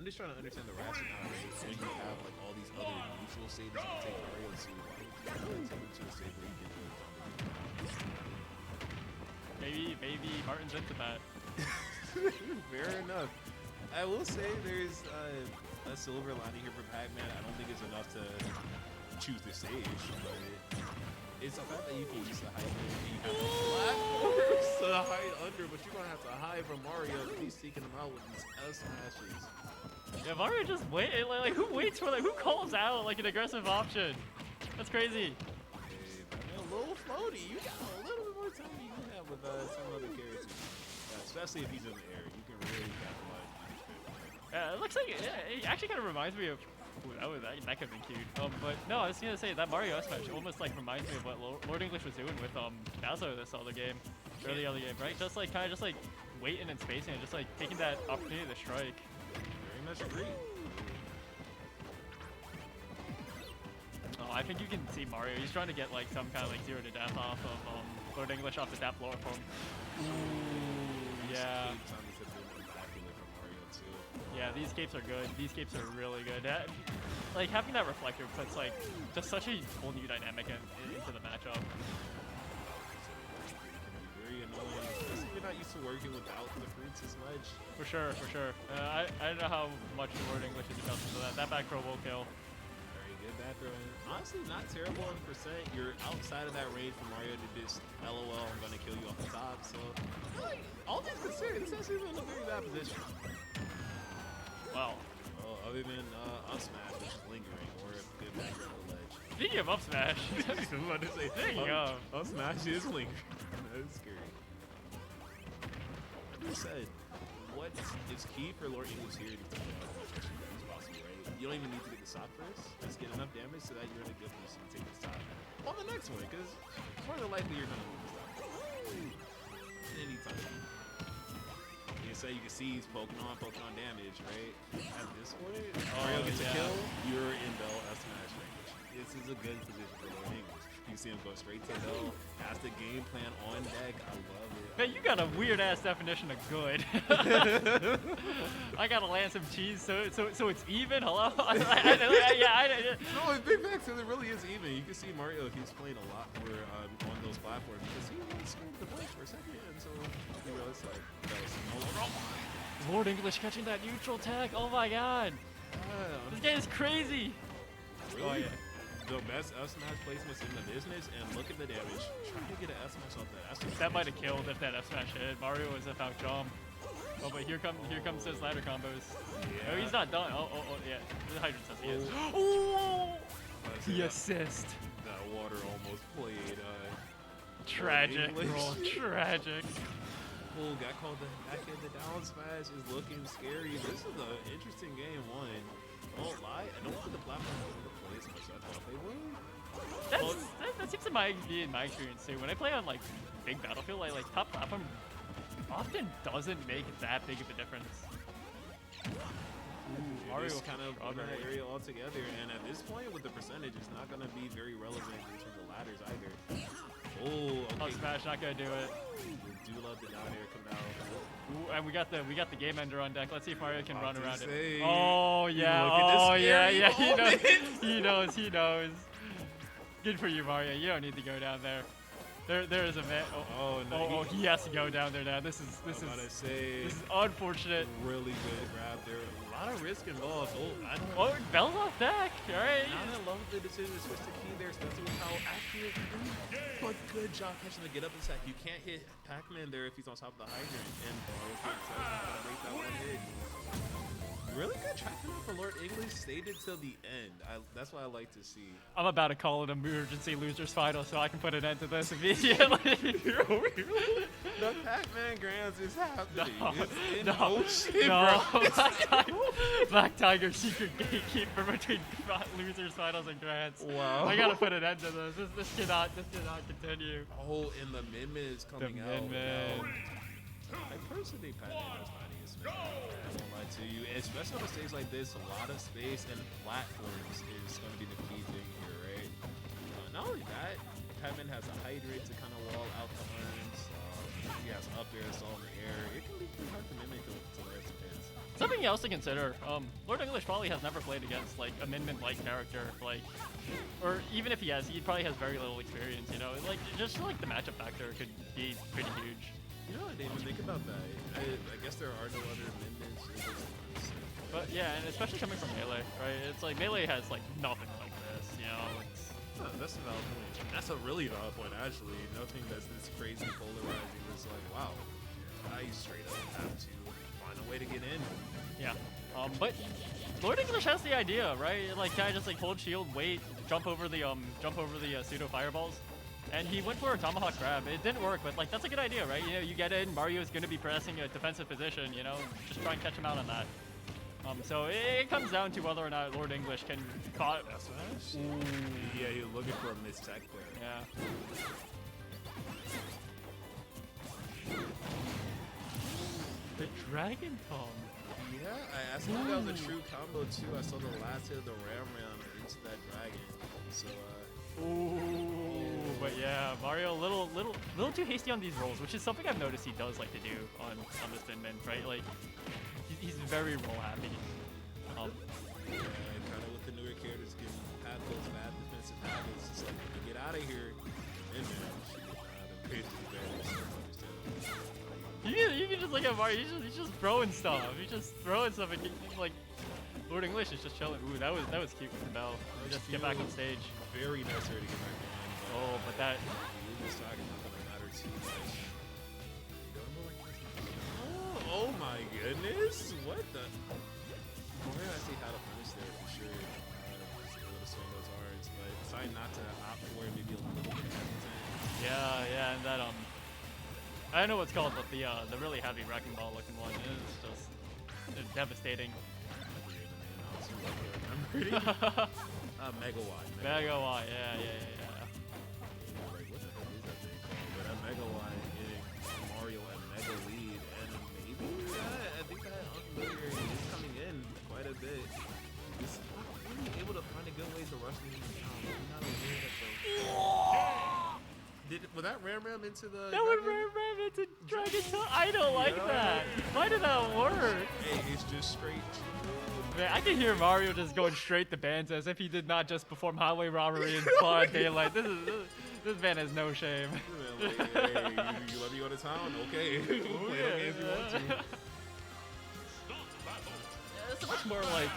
I'm just trying to understand the rationale, right? When you have like all these other neutral stages to take Mario to, why would you take him to a stage where you can do it? Maybe Martin's into that. Fair enough. I will say there's a silver lining here for Pac-Man. I don't think it's enough to choose the stage, but it's the fact that you can use the height and you have the platforms to hide under, but you're gonna have to hide from Mario because he's seeking them out with these S smashes. Yeah, Mario just wait. Like who waits for who calls out like an aggressive option? That's crazy. Hey, a little floaty. You got a little bit more time you can have with some other characters, especially if he's in the air. You can really capitalize. It looks like it actually kind of reminds me of. Ooh, that could have been cute. But no, I was gonna say that Mario S match almost like reminds me of what Lord English was doing with Bowser this other game, early other game, right? Just like kind of just like waiting and spacing and just like taking that opportunity to strike. Very much agree. Oh, I think you can see Mario. He's trying to get like some kind of like 0 to death off of Lord English off the that floor from. Ooh, yeah. Yeah, these capes are good. These capes are really good. Like having that reflector puts like just such a whole new dynamic into the matchup. Very annoying, especially if you're not used to working without the fruits as much. For sure, for sure. I don't know how much Lord English is accustomed to that. That back throw will kill. Very good back throw. Honestly, not terrible in percent. You're outside of that range for Mario to just LOL. I'm gonna kill you off the top. So, all things considered, this hasn't been in a very bad position. Wow. Well, other than up smash, which is lingering, or a good back to the ledge. Speaking of up smash, I was about to say, there you go. Up smash is lingering. That is scary. Like I said, what is key for Lord English here to take out as much as possible, right? You don't even need to get the stock first. Just get enough damage so that you're in a good position to take the stock on the next one, because more than likely you're gonna lose the stock. Anytime. You can see he's poking on damage, right? At this point, Mario gets a kill, you're in Bell S smash range. This is a good position for Lord English. You see him go straight to Bell, has the game plan on deck. I love it. Man, you got a weird ass definition of good. I gotta land some cheese, so it's even. Hello? No, it's big facts, because it really is even. You can see Mario, he's playing a lot more on those platforms because he was scared the punch for a second, and so he realized like that was no longer. Lord English catching that neutral tag. Oh my god. This game is crazy. Really? Oh, yeah. The best S smash placements in the business, and look at the damage. Trying to get an S smash off that. That might have killed if that F smash hit. Mario was about jump. Oh, but here comes his ladder combos. Yeah. Oh, he's not done. Oh, yeah. The Hydrant says he is. Oh! The assist. That water almost played. Tragic, bro. Tragic. Oh, got called back in the down smash is looking scary. This is an interesting game one. Don't lie, I don't think the platform will play as much as I thought they would. That seems to be in my experience too. When I play on like big Battlefield, like top platform often doesn't make that big of a difference. Mario kind of in that area altogether, and at this point with the percentage, it's not going to be very relevant in terms of ladders either. Oh, okay. Up smash not gonna do it. We do love the down air come out. Ooh, and we got the game ender on deck. Let's see if Mario can run around it. Say, oh yeah, oh yeah. He knows. Good for you, Mario. You don't need to go down there. There is a man. Oh, he has to go down there now. This is unfortunate. Really good grab there. A lot of risk involved. Oh, Bell's off deck. All right. I love the decision to switch the key there, especially with how accurate. But good job catching the get up attack. You can't hit Pac-Man there if he's on top of the hydrant. And break that one hit. Really good tracking up for Lord English. Stayed until the end. That's what I like to see. I'm about to call it an emergency losers final so I can put an end to this immediately. The Pac-Man Grands is happening. Black Tiger secret gatekeeper between losers finals and Grands. Wow. I gotta put an end to this. This cannot continue. Oh, and the Min-Min is coming out. I personally think Pac-Man has finding his space. I won't lie to you. Especially on a stage like this, a lot of space and platforms is going to be the key thing here, right? Not only that, Pac-Man has a hydrant to kind of wall out the arms. He has up air assault in the air. It can be pretty hard to mimic to layer some hits. Something else to consider, Lord English probably has never played against like a Min-Min-like character, like, or even if he has, he probably has very little experience, you know, like, just like the matchup factor could be pretty huge. You know, I didn't even think about that. I guess there are no other Min-Mins. But yeah, and especially coming from Melee, right? It's like Melee has like nothing like this, you know, it's... Oh, that's a valid point. That's a really valid point, actually. Nothing that's this crazy polarizing. It's like, wow, I straight up have to find a way to get in. Yeah, but Lord English has the idea, right? Like, guy just like hold shield, wait, jump over the pseudo fireballs, and he went for a tomahawk grab. It didn't work, but like that's a good idea, right? You know, you get in, Mario is gonna be pressing a defensive position, you know, just try and catch him out on that. So it comes down to whether or not Lord English can caught. That's what yeah, you're looking for a mistech there. Yeah. The Dragon Palm. Yeah, I saw that was a true combo too. I saw the last hit of the Ram into that dragon. So Ooh, but yeah, Mario a little too hasty on these rolls, which is something I've noticed he does like to do on this Min-Min, right? Like he's very roll happy. yeah, kind of with the newer characters getting past those bad defensive habits. It's like when you get out of here, and the pace is very You can just look at Mario. He's just throwing stuff. He's just throwing stuff. And like Lord English is just chilling. Ooh, that was cute with the bell. Just get back on stage. Very necessary to get back on. Oh, but that. This talk is not gonna matter too much. Oh my goodness! What the? Mario actually had a punish there for sure. Just a little swing those arms, but decided not to opt for it. Maybe a little bit hesitant. Yeah, and that I don't know what's called, but the really heavy wrecking ball looking one is just devastating. Mega Y. Mega Y, yeah. Like, what the heck is that thing called? But that Mega Y hitting Mario at Mega lead, and maybe I think that unfamiliar is coming in quite a bit. He's not really able to find a good way to rush him down. He's not aware that was that Ram into the That would Ram into Dragon Towne? I don't like that. Why did that work? Hey, it's just straight. Man, I can hear Mario just going straight to bans as if he did not just perform highway robbery in broad daylight. This man has no shame. Hey, you let me go to town? Okay. Play the game if you want to. It's much more like...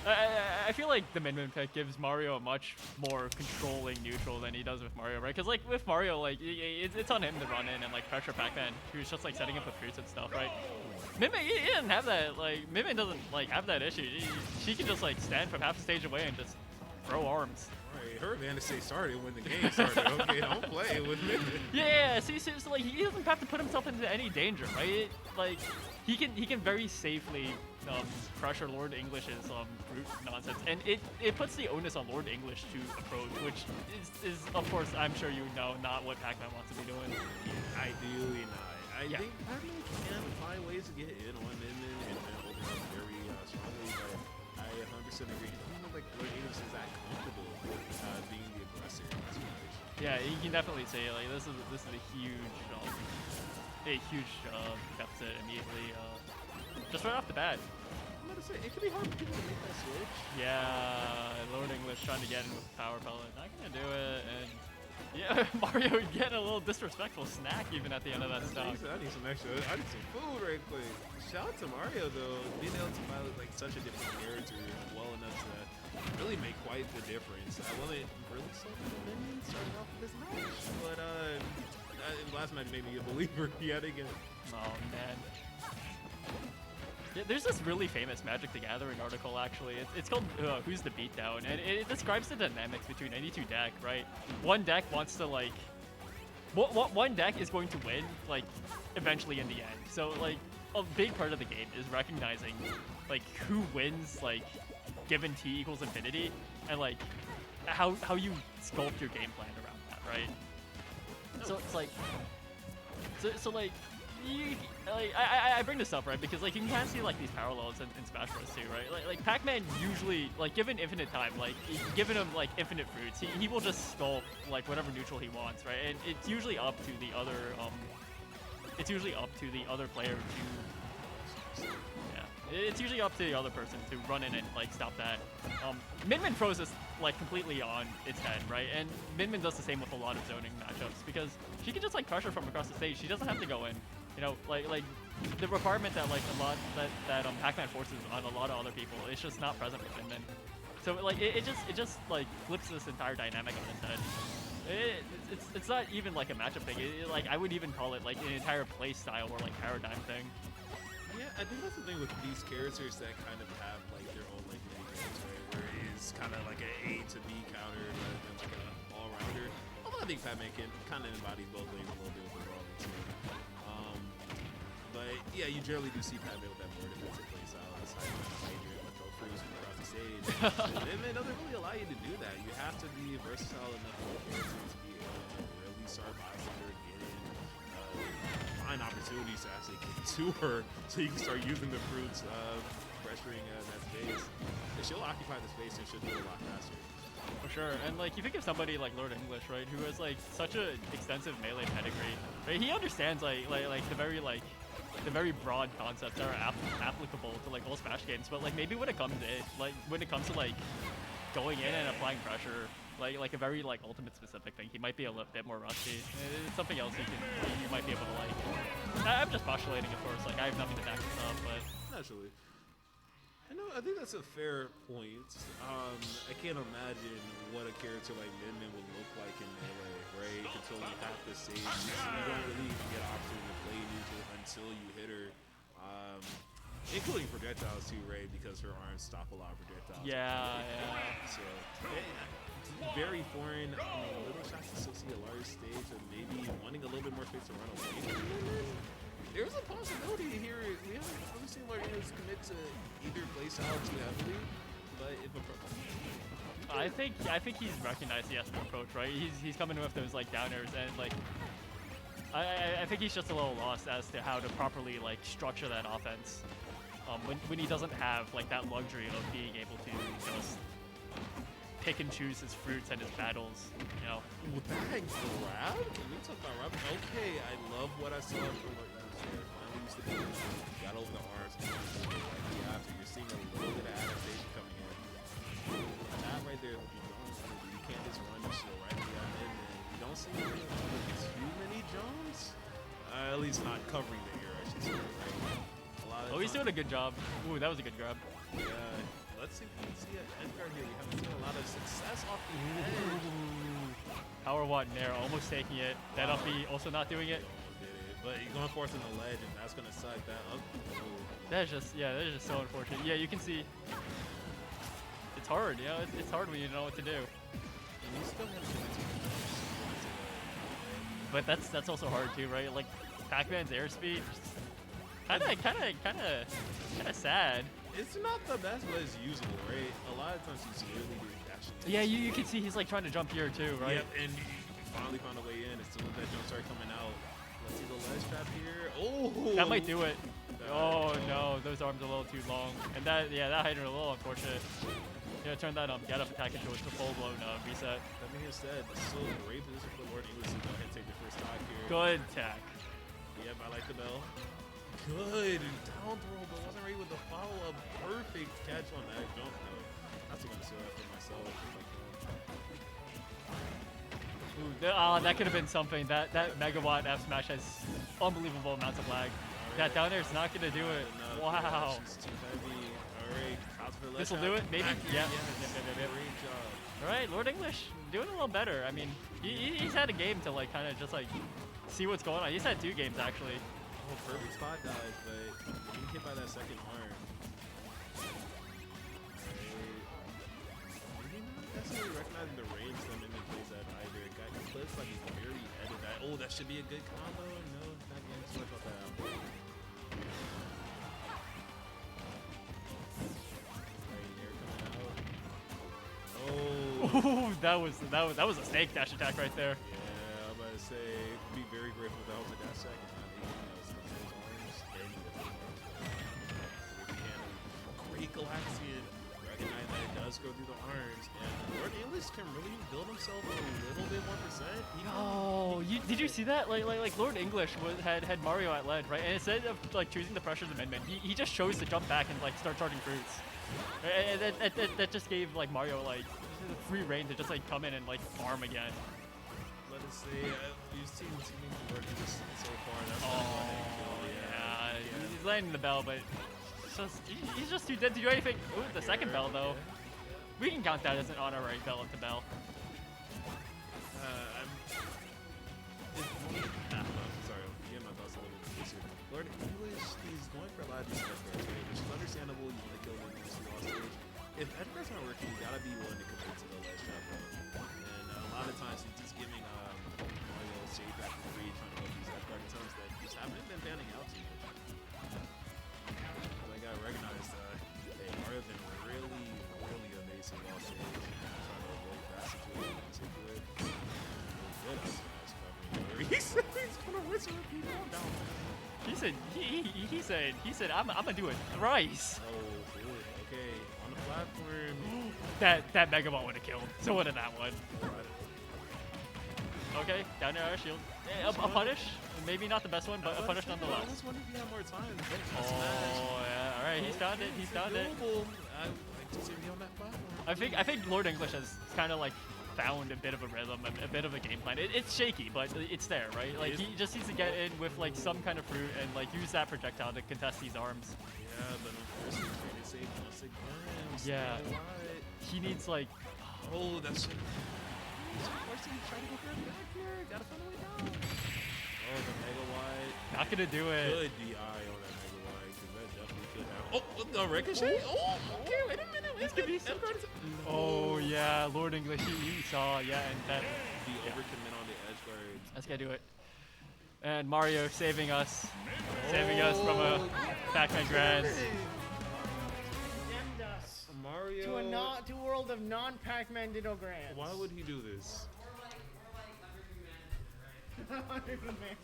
I feel like the Min-Min pick gives Mario a much more controlling neutral than he does with Mario, right? Because like with Mario, like it's on him to run in and like pressure Pac-Man, who's just like setting up with fruits and stuff, right? Min-Min, he doesn't have that. Like Min-Min doesn't like have that issue. She can just like stand from half a stage away and just throw arms. Right, her advantage say started when the game started. Okay, don't play with Min-Min. Yeah, see, so like he doesn't have to put himself into any danger, right? Like he can very safely pressure Lord English's brute nonsense, and it puts the onus on Lord English to approach, which is of course, I'm sure you know, not what Pac-Man wants to be doing. Ideally not. I think Pac-Man can find ways to get in on Min-Min and overcome very strongly, but I 100% agree. I don't know like Lord English is that comfortable being the aggressor in this situation. Yeah, you can definitely say like this is a huge deficit immediately, just right off the bat. I'm gonna say it can be hard for people to make that switch. Yeah, Lord English trying to get in with Power Pellet, not gonna do it, and yeah, Mario getting a little disrespectful snack even at the end of that stock. I need some extra. I need some food right quick. Shout out to Mario though, being able to pilot like such a different character well enough to really make quite the difference. I wasn't really sold on the Minion starting off with this match, but last match made me a believer yet again. Oh man. Yeah, there's this really famous Magic the Gathering article actually. It's called Who's the Beatdown, and it describes the dynamics between any two deck, right? One deck wants to like, one deck is going to win like eventually in the end. So like a big part of the game is recognizing like who wins like given T equals infinity, and like how you sculpt your game plan around that, right? So it's like, so like. I bring this up, right, because like you can kind of see like these parallels in Smash Bros too, right? Like Pac-Man usually, like given infinite time, like given him like infinite fruits, he will just sculpt like whatever neutral he wants, right? And it's usually up to the other it's usually up to the other player to, yeah, it's usually up to the other person to run in and like stop that. Min Min throws this like completely on its head, right? And Min Min does the same with a lot of zoning matchups because she can just like pressure from across the stage. She doesn't have to go in. You know, like the requirement that like a lot that Pac-Man forces on a lot of other people is just not present with Min Min. So like it just like flips this entire dynamic on its head. It's not even like a matchup thing. Like I would even call it like an entire play style or like paradigm thing. Yeah, I think that's the thing with these characters that kind of have like their own like mini games, right? Where it is kind of like an A to B counter rather than like an all-rounder. Although I think Pac-Man can kind of embody both lanes a little bit with the Brawl too. But yeah, you generally do see Pac-Man with that more defensive play style. That's how you kind of let throw freeze across the stage. And it doesn't really allow you to do that. You have to be versatile enough for the character to be able to really start bystander, get in, find opportunities to actually get to her so you can start using the fruits of pressuring that space. And she'll occupy the space and she'll do it a lot faster. For sure, and like you think of somebody like Lord English, right, who has like such a extensive melee pedigree, right? He understands the very broad concepts that are applicable to like all Smash games, but like maybe when it comes to like going in and applying pressure, like a very like ultimate specific thing, he might be a little bit more rusty. It's something else you might be able to like. I'm just postulating, of course. Like I have nothing to back this up, but naturally. I think that's a fair point. I can't imagine what a character like Min Min would look like in melee, right? Controlling half the stage, you don't really even get an opportunity to play neutral until you hit her. Including projectiles too, right? Because her arms stop a lot of projectiles. yeah. So, very foreign. I mean, a little shocked to still see a large stage and maybe wanting a little bit more space to run away from Min Min. There's a possibility here. We haven't really seen Lord English commit to either play style too heavily, but if I think he's recognized the S approach, right? He's coming with those like downers, and like I think he's just a little lost as to how to properly like structure that offense when he doesn't have like that luxury of being able to just pick and choose his fruits and his battles, you know. With that grab? Can we talk about Robin? Okay, I love what I saw from Lord English there. Finally used to be got over the arms and right after. You're seeing a little bit of adaptation coming in. That right there, you can't just run the show right behind it. You don't see too many jumps. At least not covering the air, I should say. Right? A lot of He's doing a good job. Ooh, that was a good grab. Yeah. Let's see if we can see an edge guard here. We haven't seen a lot of success off the edge. Power Watt Nair almost taking it. That up B also not doing it. Almost did it. But he's going for it in the ledge, and that's going to suck that up. That is just so unfortunate. Yeah, you can see. It's hard, you know. It's hard when you know what to do. And you still have to but that's also hard too, right? Like Pac-Man's airspeed, kind of sad. It's not the best, but it's usable, right? A lot of times he's really actually. Yeah, you can see he's like trying to jump here too, right? Yep, and he finally found a way in. As soon as that jump started coming out, let's see the ledge trap here. Oh, that might do it. Oh no, those arms are a little too long, and that height are a little unfortunate. Yeah, turn that get up attack into a full blown reset. That being said, this is still a great position for Lord English to go ahead and take the first stock here. Good attack. Yep, I like the bell. Good down throw, but wasn't ready with the follow-up. Perfect catch on that jump though. I'm still gonna steal that for myself. Ooh, that could have been something. That Megawatt F smash has unbelievable amounts of lag. That down there is not gonna do it. Wow. She's too heavy. All right, this will do it, maybe. Yeah. Great job. All right, Lord English doing a little better. I mean, he's had a game to like kind of just like see what's going on. He's had 2 games actually. Oh, perfect spot dodge, but getting hit by that second arm. Maybe not necessarily recognizing the range that Min Min plays at either. Got clips like he's very ahead of that. Oh, that should be a good combo. No, not getting too much off that. Ooh, that was a snake dash attack right there. Yeah, I'm about to say, be very grateful that was a dash attack. Great Galaxian. Recognize that it does just go through the arms. And Lord English can really build himself a little bit more percent. Oh, did you see that? Like Lord English had Mario at lead, right? And instead of like choosing the pressure of the min, he just chose to jump back and like start charging fruits. And that just gave like Mario like free reign to just like come in and like farm again. Let us say we've seen Lord English so far. That's He's landing the bell, but he's just too dead to do anything. Ooh, the second bell though. We can count that as an honorary bell into bell. Sorry, I'm getting my thoughts a little bit easier. Lord English, he's going for a lot of these edge guards, right? Which is understandable. You want to kill him in the lost stage. If edge guards aren't working, you gotta be willing to commit to the ledge trap. And a lot of times he's just giving Mario shade back for free, trying to go these edge guard attempts that just haven't been panning out too much. But I gotta recognize hey, Mario's been really evasive all stage, trying to avoid that situation in particular. Good smash coverage. He said he's gonna whistle people down. He said I'm gonna do it thrice. Oh, good. Okay, on the platform. that Mega Ball would have killed. So would have that one. Okay, down there our shield. A punish, maybe not the best one, but a punish nonetheless. I was wondering if he had more time. Oh yeah, all right, he's found it. He's found it. I like to see me on that platform. I think Lord English has kind of like found a bit of a rhythm, a bit of a game plan. It's shaky, but it's there, right? Like he just needs to get in with like some kind of fruit and like use that projectile to contest these arms. Yeah, but unfortunately, trying to save once again. Yeah, he needs like. Oh, that's. He's forcing to try to go for a back here. Gotta find a way down. Oh, the Mega Wide. Not gonna do it. Good DI on that Mega Wide, because that definitely could happen. Oh, the ricochet? Oh, okay, wait a minute. This could be so. Oh yeah, Lord English, he saw, yeah, and that. The overcommit on the edge guard. That's gonna do it. And Mario saving us from a Pac-Man Grand. Condemned us Mario. to a world of non-Pac-Man Ditto Grands. Why would he do this? 100 man.